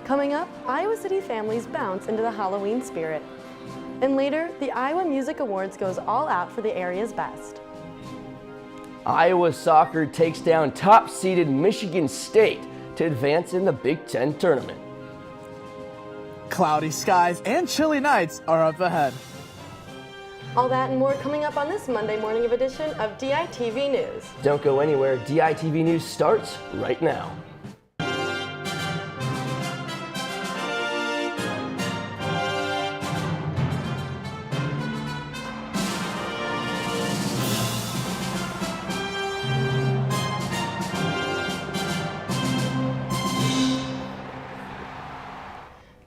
Coming up, Iowa City families bounce into the Halloween spirit. And later, the Iowa Music Awards goes all out for the area's best. Iowa soccer takes down top-seeded Michigan State to advance in the Big Ten tournament. Cloudy skies and chilly nights are up ahead. All that and more coming up on this Monday morning edition of DITV News. Don't go anywhere. DITV News starts right now.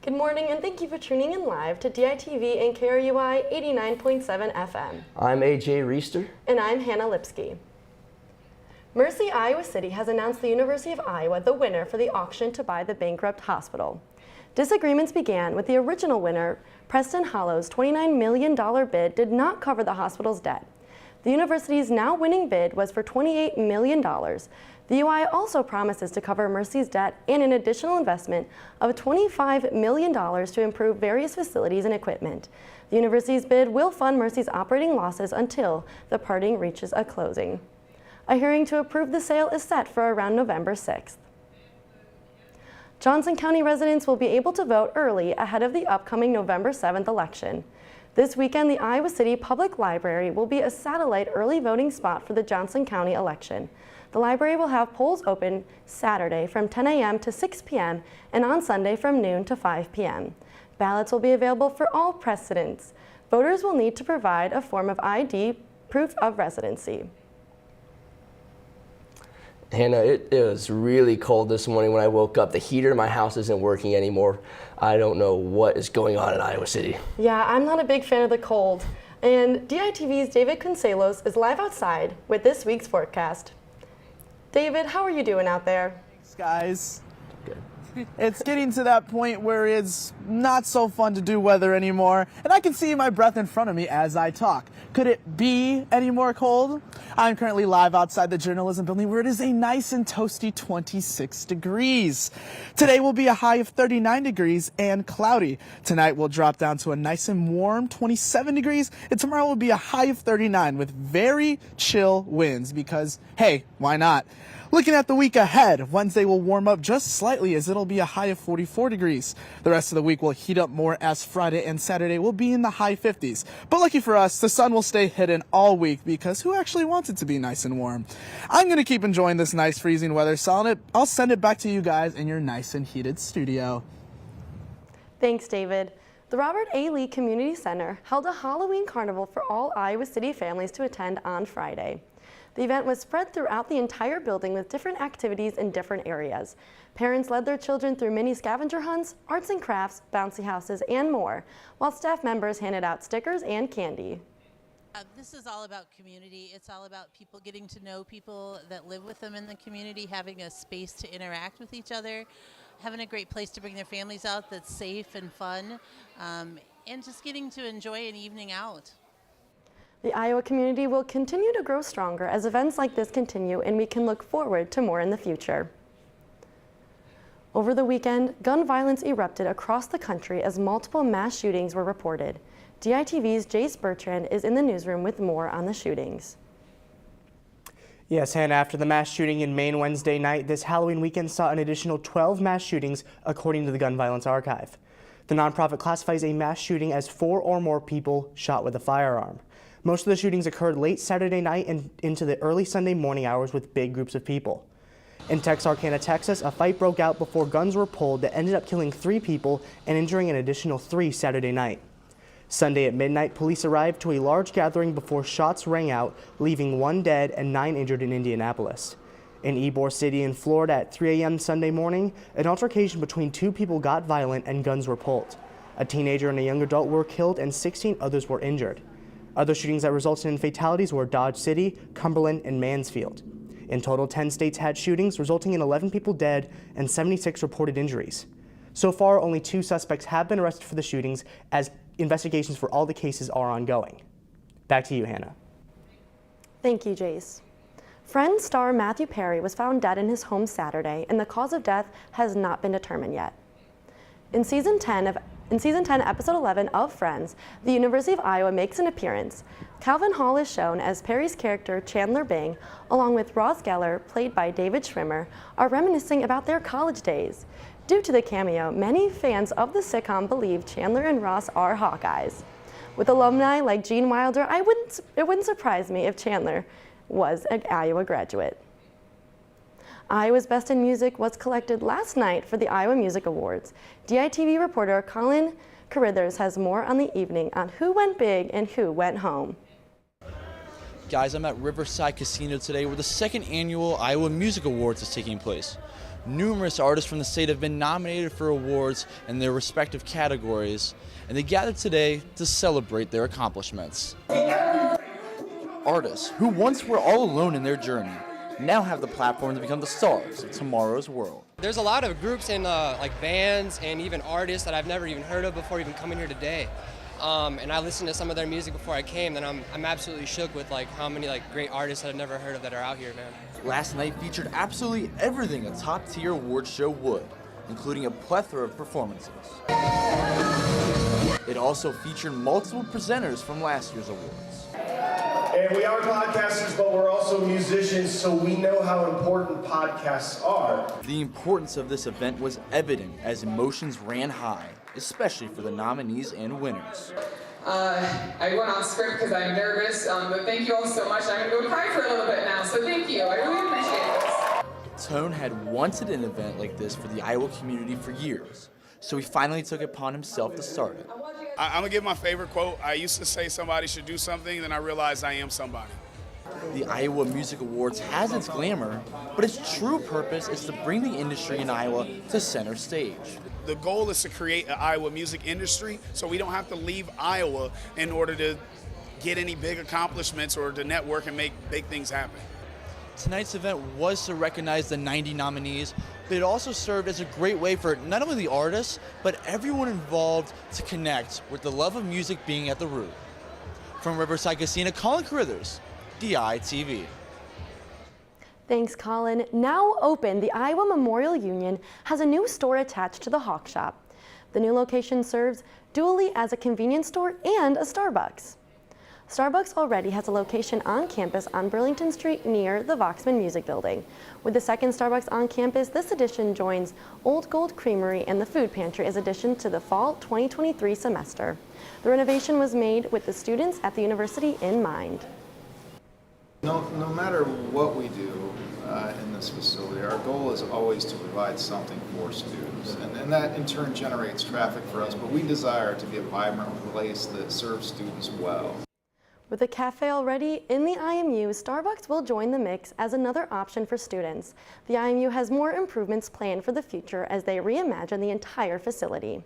Good morning and thank you for tuning in live to DITV and KRUI 89.7 FM. I'm AJ Reister. And I'm Hannah Lipsky. Mercy Iowa City has announced the University of Iowa the winner for the auction to buy the bankrupt hospital. Disagreements began with the original winner, Preston Hollow's $29 million bid did not cover the hospital's debt. The university's now winning bid was for $28 million. The UI also promises to cover Mercy's debt and an additional investment of $25 million to improve various facilities and equipment. The university's bid will fund Mercy's operating losses until the party reaches a closing. A hearing to approve the sale is set for around November 6th. Johnson County residents will be able to vote early ahead of the upcoming November 7th election. This weekend, the Iowa City Public Library will be a satellite early voting spot for the Johnson County election. The library will have polls open Saturday from 10 a.m. to 6 p.m. and on Sunday from noon to 5 p.m. Ballots will be available for all residents. Voters will need to provide a form of ID, proof of residency. Hannah, it was really cold this morning when I woke up. The heater in my house isn't working anymore. I don't know what is going on in Iowa City. Yeah, I'm not a big fan of the cold. And DITV's David Concelos is live outside with this week's forecast. David, how are you doing out there? Thanks, guys. Good. It's getting to that point where it's not so fun to do weather anymore, and I can see my breath in front of me as I talk. Could it be any more cold? I'm currently live outside the journalism building where it is a nice and toasty 26 degrees. Today will be a high of 39 degrees and cloudy. Tonight will drop down to a nice and warm 27 degrees, and tomorrow will be a high of 39 with very chill winds because, hey, why not? Looking at the week ahead, Wednesday will warm up just slightly as it'll be a high of 44 degrees. The rest of the week will heat up more as Friday and Saturday will be in the high 50s. But lucky for us, the sun will stay hidden all week because who actually wants it to be nice and warm? I'm going to keep enjoying this nice freezing weather, so I'll send it back to you guys in your nice and heated studio. Thanks, David. The Robert A. Lee Community Center held a Halloween carnival for all Iowa City families to attend on Friday. The event was spread throughout the entire building with different activities in different areas. Parents led their children through mini scavenger hunts, arts and crafts, bouncy houses, and more, while staff members handed out stickers and candy. This is all about community. It's all about people getting to know people that live with them in the community, having a space to interact with each other, having a great place to bring their families out that's safe and fun, and just getting to enjoy an evening out. The Iowa community will continue to grow stronger as events like this continue, and we can look forward to more in the future. Over the weekend, gun violence erupted across the country as multiple mass shootings were reported. DITV's Jace Bertrand is in the newsroom with more on the shootings. Yes, Hannah, after the mass shooting in Maine Wednesday night, this Halloween weekend saw an additional 12 mass shootings, according to the Gun Violence Archive. The nonprofit classifies a mass shooting as 4 or more people shot with a firearm. Most of the shootings occurred late Saturday night and into the early Sunday morning hours with big groups of people. In Texarkana, Texas, a fight broke out before guns were pulled that ended up killing 3 people and injuring an additional 3 Saturday night. Sunday at midnight, police arrived to a large gathering before shots rang out, leaving 1 dead and 9 injured in Indianapolis. In Ybor City in Florida at 3 a.m. Sunday morning, an altercation between 2 people got violent and guns were pulled. A teenager and a young adult were killed and 16 others were injured. Other shootings that resulted in fatalities were Dodge City, Cumberland, and Mansfield. In total, 10 states had shootings, resulting in 11 people dead and 76 reported injuries. So far, only 2 suspects have been arrested for the shootings, as investigations for all the cases are ongoing. Back to you, Hannah. Thank you, Jace. Friends star Matthew Perry was found dead in his home Saturday, and the cause of death has not been determined yet. In season 10, episode 11 of Friends, the University of Iowa makes an appearance. Calvin Hall is shown as Perry's character Chandler Bing, along with Ross Geller, played by David Schwimmer, are reminiscing about their college days. Due to the cameo, many fans of the sitcom believe Chandler and Ross are Hawkeyes. With alumni like Gene Wilder, it wouldn't surprise me if Chandler was an Iowa graduate. Iowa's Best in Music was collected last night for the Iowa Music Awards. DITV reporter Colin Carithers has more on the evening on who went big and who went home. Guys, I'm at Riverside Casino today where the second annual Iowa Music Awards is taking place. Numerous artists from the state have been nominated for awards in their respective categories, and they gathered today to celebrate their accomplishments. Artists who once were all alone in their journey now have the platform to become the stars of tomorrow's world. There's a lot of groups and like bands and even artists that I've never even heard of before even coming here today. And I listened to some of their music before I came, and I'm absolutely shook with like how many like great artists that I've never heard of that are out here, man. Last night featured absolutely everything a top-tier award show would, including a plethora of performances. It also featured multiple presenters from last year's awards. And we are podcasters, but we're also musicians, so we know how important podcasts are. The importance of this event was evident as emotions ran high, especially for the nominees and winners. I went on script because I'm nervous, but thank you all so much. I'm going to go cry for a little bit now, so thank you. I really appreciate this. Tone had wanted an event like this for the Iowa community for years, so he finally took it upon himself to start it. I'm going to give my favorite quote. I used to say somebody should do something, then I realized I am somebody. The Iowa Music Awards has its glamour, but its true purpose is to bring the industry in Iowa to center stage. The goal is to create an Iowa music industry so we don't have to leave Iowa in order to get any big accomplishments or to network and make big things happen. Tonight's event was to recognize the 90 nominees, but it also served as a great way for not only the artists, but everyone involved to connect with the love of music being at the root. From Riverside Casino, Colin Carithers, DITV. Thanks, Colin. Now open, the Iowa Memorial Union has a new store attached to the Hawk Shop. The new location serves dually as a convenience store and a Starbucks. Starbucks already has a location on campus on Burlington Street near the Voxman Music Building. With the second Starbucks on campus, this addition joins Old Gold Creamery and the Food Pantry as addition to the fall 2023 semester. The renovation was made with the students at the university in mind. No matter what we do in this facility, our goal is always to provide something for students, and that in turn generates traffic for us, but we desire to be a vibrant place that serves students well. With a cafe already in the IMU, Starbucks will join the mix as another option for students. The IMU has more improvements planned for the future as they reimagine the entire facility.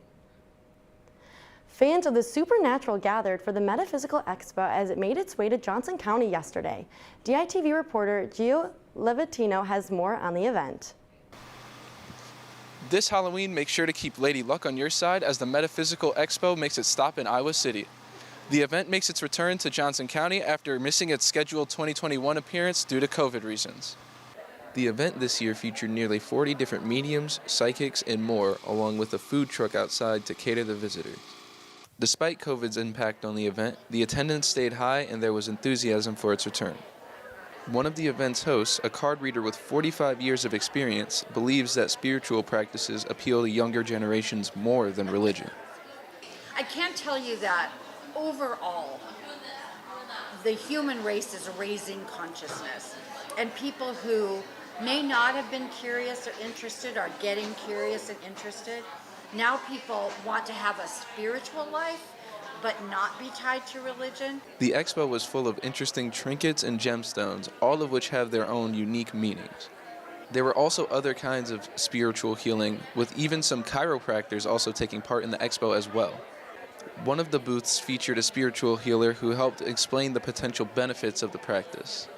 Fans of the supernatural gathered for the Metaphysical Expo as it made its way to Johnson County yesterday. DITV reporter Gio Levitino has more on the event. This Halloween, make sure to keep Lady Luck on your side as the Metaphysical Expo makes its stop in Iowa City. The event makes its return to Johnson County after missing its scheduled 2021 appearance due to COVID reasons. The event this year featured nearly 40 different mediums, psychics, and more, along with a food truck outside to cater the visitors. Despite COVID's impact on the event, the attendance stayed high and there was enthusiasm for its return. One of the event's hosts, a card reader with 45 years of experience, believes that spiritual practices appeal to younger generations more than religion. I can't tell you that overall, the human race is raising consciousness, and people who may not have been curious or interested are getting curious and interested. Now people want to have a spiritual life, but not be tied to religion. The expo was full of interesting trinkets and gemstones, all of which have their own unique meanings. There were also other kinds of spiritual healing, with even some chiropractors also taking part in the expo as well. One of the booths featured a spiritual healer who helped explain the potential benefits of the practice.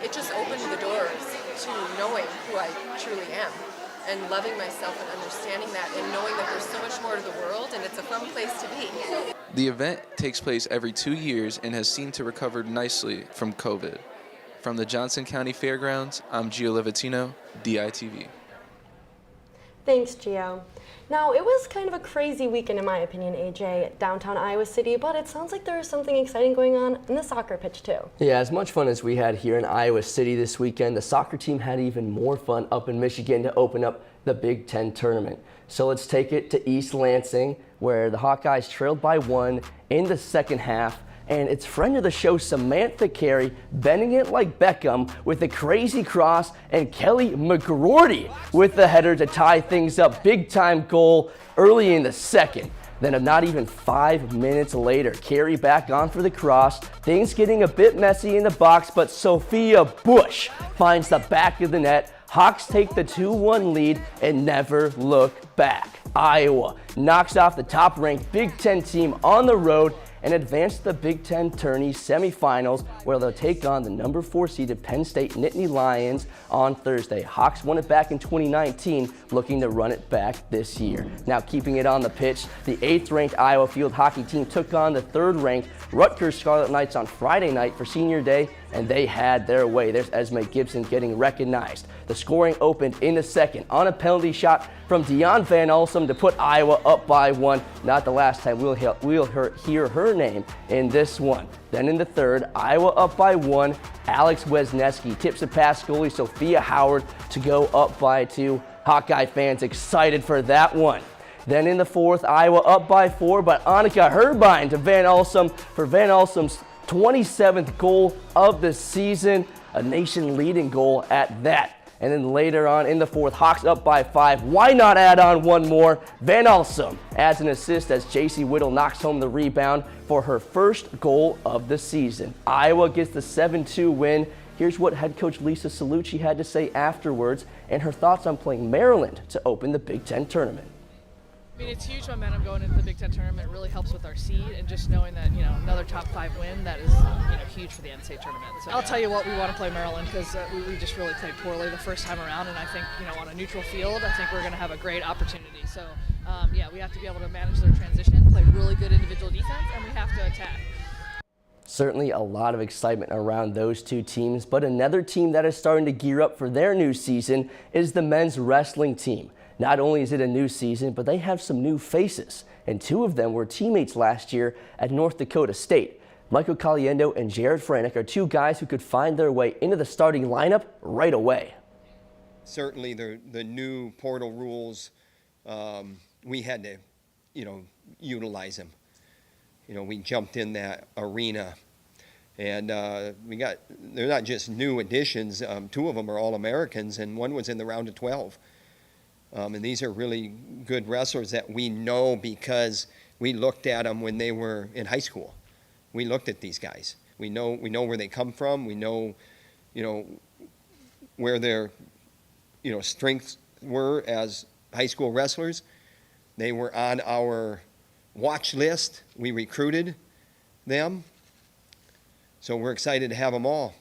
It just opened the doors to knowing who I truly am and loving myself and understanding that and knowing that there's so much more to the world and it's a fun place to be. The event takes place every 2 years and has seemed to recover nicely from COVID. From the Johnson County Fairgrounds, I'm Gio Levitino, DITV. Thanks, Gio. Now, it was kind of a crazy weekend in my opinion, AJ, at downtown Iowa City, but it sounds like there was something exciting going on in the soccer pitch too. Yeah, as much fun as we had here in Iowa City this weekend, the soccer team had even more fun up in Michigan to open up the Big Ten tournament. So let's take it to East Lansing, where the Hawkeyes trailed by 1 in the second half. And it's friend of the show, Samantha Carey, bending it like Beckham with a crazy cross, and Kelly McGroarty with the header to tie things up. Big time goal early in the second. Then not even 5 minutes later, Carey back on for the cross. Things getting a bit messy in the box, but Sophia Bush finds the back of the net. Hawks take the 2-1 lead and never look back. Iowa knocks off the top-ranked Big Ten team on the road and advance to the Big Ten tourney semifinals, where they'll take on the number 4 seeded Penn State Nittany Lions on Thursday. Hawks won it back in 2019, looking to run it back this year. Now keeping it on the pitch, the 8th ranked Iowa field hockey team took on the 3rd ranked Rutgers Scarlet Knights on Friday night for senior day, and they had their way. There's Esme Gibson getting recognized. The scoring opened in the second on a penalty shot from Dionne Van Alsum to put Iowa up by 1. Not the last time we'll hear her name in this one. Then in the third, Iowa up by 1. Alex Wesneski tips it past goalie Sophia Howard to go up by 2. Hawkeye fans excited for that one. Then in the fourth, Iowa up by 4, but Annika Herbine to Van Alsum for Van Alsum's 27th goal of the season, a nation-leading goal at that. And then later on in the fourth, Hawks up by 5. Why not add on one more? Van Alsum adds an assist as JC Whittle knocks home the rebound for her first goal of the season. Iowa gets the 7-2 win. Here's what head coach Lisa Salucci had to say afterwards and her thoughts on playing Maryland to open the Big Ten tournament. I mean, it's huge momentum going into the Big Ten tournament. It really helps with our seed, and just knowing that, another top 5 win, that is, huge for the NCAA tournament. So I'll tell you what, we want to play Maryland because we just really played poorly the first time around, and I think, on a neutral field, I think we're going to have a great opportunity. So, we have to be able to manage their transition, play really good individual defense, and we have to attack. Certainly a lot of excitement around those two teams, but another team that is starting to gear up for their new season is the men's wrestling team. Not only is it a new season, but they have some new faces, and 2 of them were teammates last year at North Dakota State. Michael Caliendo and Jared Franek are 2 guys who could find their way into the starting lineup right away. Certainly the new portal rules, we had to, utilize them. We jumped in that arena, and they're not just new additions. 2 of them are All-Americans, and 1 was in the round of 12. And these are really good wrestlers that we know because we looked at them when they were in high school. We looked at these guys. We know where they come from. We know, where their, strengths were as high school wrestlers. They were on our watch list. We recruited them. So we're excited to have them all.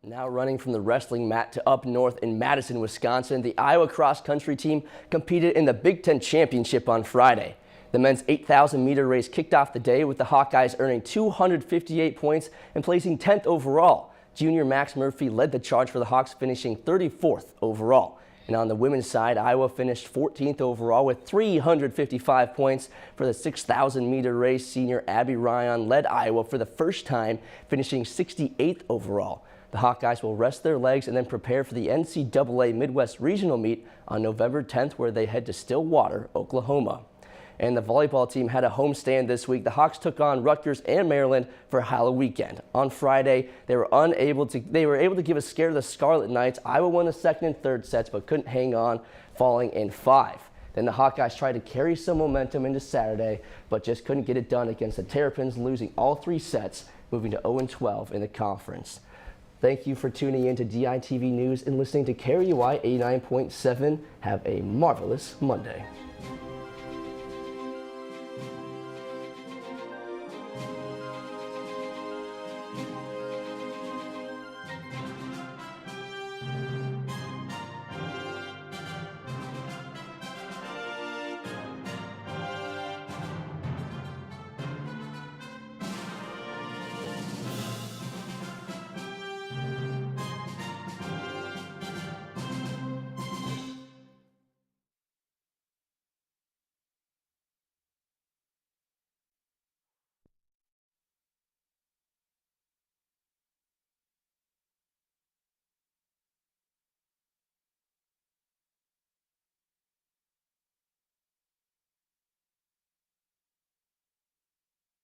Now running from the wrestling mat to up north in Madison, Wisconsin, the Iowa cross-country team competed in the Big Ten Championship on Friday. The men's 8,000-meter race kicked off the day with the Hawkeyes earning 258 points and placing 10th overall. Junior Max Murphy led the charge for the Hawks, finishing 34th overall. And on the women's side, Iowa finished 14th overall with 355 points. For the 6,000-meter race, senior Abby Ryan led Iowa for the first time, finishing 68th overall. The Hawkeyes will rest their legs and then prepare for the NCAA Midwest Regional Meet on November 10th, where they head to Stillwater, Oklahoma. And the volleyball team had a homestand this week. The Hawks took on Rutgers and Maryland for Halloween weekend. On Friday, they were able to give a scare to the Scarlet Knights. Iowa won the second and third sets, but couldn't hang on, falling in 5. Then the Hawkeyes tried to carry some momentum into Saturday, but just couldn't get it done against the Terrapins, losing all 3 sets, moving to 0-12 in the conference. Thank you for tuning in to DITV News and listening to KRUI 89.7. Have a marvelous Monday.